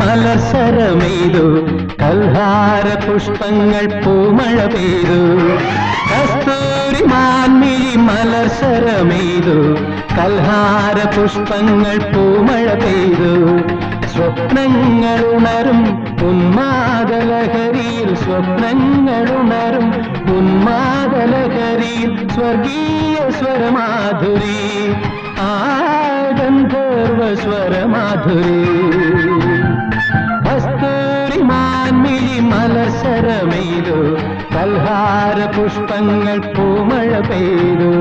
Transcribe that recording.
മലർസരമെയ്തു കൽഹാര പുഷ്പങ്ങൾ പൂമഴ പെയ്തു കസ്തൂരി മാൻമിഴി മലർസരമെയ്തു കൽഹാര പുഷ്പങ്ങൾ പൂമഴ പെയ്തു സ്വപ്നങ്ങളുണരും ഉന്മാദലഹരിയിൽ സ്വപ്നങ്ങളുണരും ഉന്മാദലഹരിയിൽ സ്വർഗീയ സ്വരമാധുരി ആ ഗന്ധർവ സ്വരമാധുരി കസ്തൂരി മാൻമിഴി മലർസരമെയ്തു കൽഹാര പുഷ്പങ്ങൾ പൂമഴ പെയ്തു